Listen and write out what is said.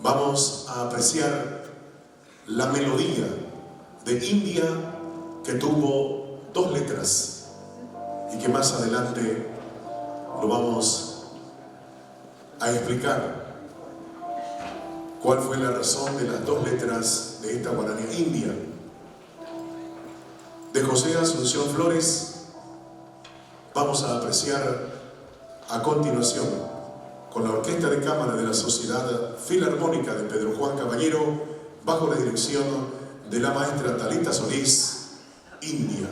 vamos a apreciar la melodía de India que tuvo 2 letras y que más adelante lo vamos a explicar cuál fue la razón de las 2 letras de esta guaraní india. De José Asunción Flores vamos a apreciar a continuación con la Orquesta de Cámara de la Sociedad Filarmónica de Pedro Juan Caballero, bajo la dirección de la maestra Talita Solís, India.